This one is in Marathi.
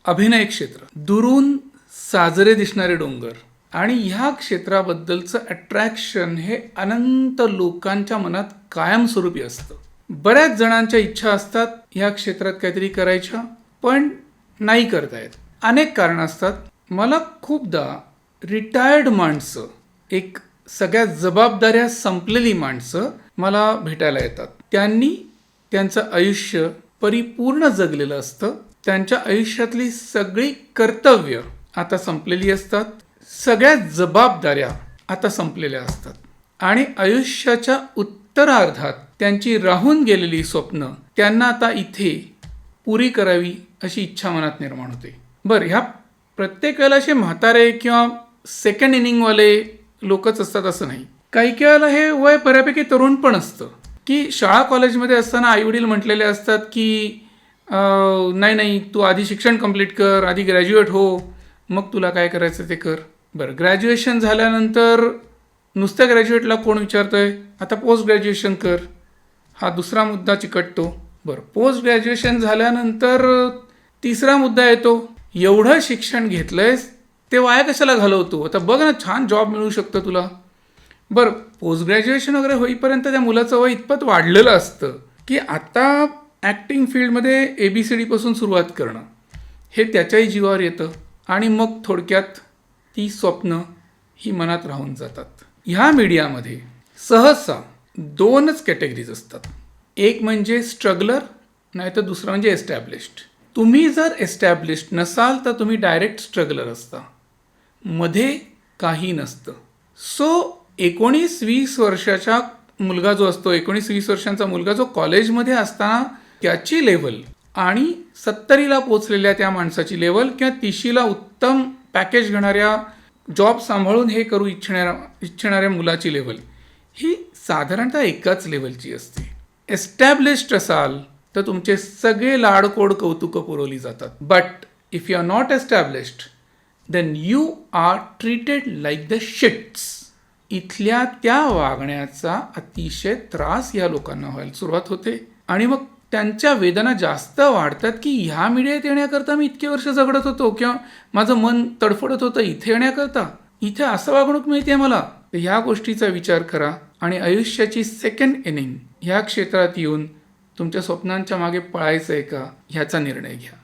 अभिनय क्षेत्र, दुरून साजरे दिसणारे डोंगर आणि ह्या क्षेत्राबद्दलचं अट्रॅक्शन हे अनंत लोकांच्या मनात कायमस्वरूपी असतं. बऱ्याच जणांच्या इच्छा असतात ह्या क्षेत्रात काहीतरी करायच्या, पण नाही करता येत. अनेक कारणं असतात. मला खूपदा रिटायर्ड माणसं, एक सगळ्या जबाबदाऱ्या संपलेली माणसं मला भेटायला येतात. त्यांनी त्यांचं आयुष्य परिपूर्ण जगलेलं असतं. त्यांच्या आयुष्यातली सगळी कर्तव्य आता संपलेली असतात, सगळ्या जबाबदाऱ्या आता संपलेल्या असतात आणि आयुष्याच्या उत्तरार्धात त्यांची राहून गेलेली स्वप्न त्यांना आता इथे पुरी करावी अशी इच्छा मनात निर्माण होते. बरं, ह्या प्रत्येक वेळेला असे म्हातारे किंवा सेकंड इनिंगवाले लोकच असतात असं नाही. काही वेळेला हे वय बऱ्यापैकी तरुण पण असतं की शाळा कॉलेजमध्ये असताना आईवडील म्हटलेले असतात की नाही तू आधी शिक्षण कंप्लीट कर, आधी ग्रॅज्युएट हो, मग तुला काय करायचं ते कर. बरं, ग्रॅज्युएशन झाल्यानंतर नुसत्या ग्रॅज्युएटला कोण विचारतंय, आता पोस्ट ग्रॅज्युएशन कर, हा दुसरा मुद्दा चिकटतो. बरं, पोस्ट ग्रॅज्युएशन झाल्यानंतर तिसरा मुद्दा येतो, एवढं शिक्षण घेतलंयस ते वाया कशाला घालवतो, आता बघ ना छान जॉब मिळू शकतं तुला. बरं, पोस्ट ग्रॅज्युएशन वगैरे होईपर्यंत त्या मुलाचं वय इतपत वाढलेलं असतं की आता ॲक्टिंग फील्डमध्ये ABCD पासून सुरुवात करणं हे त्याच्याही जीवावर येतं आणि मग थोडक्यात ती स्वप्न ही मनात राहून जातात. ह्या मीडियामध्ये सहसा दोनच कॅटेगरीज असतात. एक म्हणजे स्ट्रगलर, नाही तर दुसरं म्हणजे एस्टॅब्लिश्ड. तुम्ही जर एस्टॅब्लिश्ड नसाल तर तुम्ही डायरेक्ट स्ट्रगलर असता, मध्ये काही नसतं. सो 19-20 वर्षाचा मुलगा जो असतो, 19-20 वर्षांचा मुलगा जो कॉलेजमध्ये असताना त्याची लेवल आणि 70ला पोचलेल्या त्या माणसाची लेवल किंवा 30ला उत्तम पॅकेज घेणाऱ्या, जॉब सांभाळून हे करू इच्छिणाऱ्या मुलाची लेवल ही साधारणतः एकाच लेवलची असते. एस्टॅब्लिश्ड असाल तर तुमचे सगळे लाडकोड कौतुकं पुरवली जातात. But if you are not established then you are treated like the shits. इथल्या त्या वागण्याचा अतिशय त्रास या लोकांना व्हायला सुरुवात होते आणि मग त्यांच्या वेदना जास्त वाढतात की ह्या मीडियात येण्याकरता मी इतके वर्ष झगडत होतो किंवा माझं मन तडफडत होतं, इथे येण्याकरता इथे असं वागणूक मिळते मला. तर ह्या गोष्टीचा विचार करा आणि आयुष्याची सेकंड इनिंग ह्या क्षेत्रात येऊन तुमच्या स्वप्नांच्या मागे पळायचं आहे का ह्याचा निर्णय घ्या.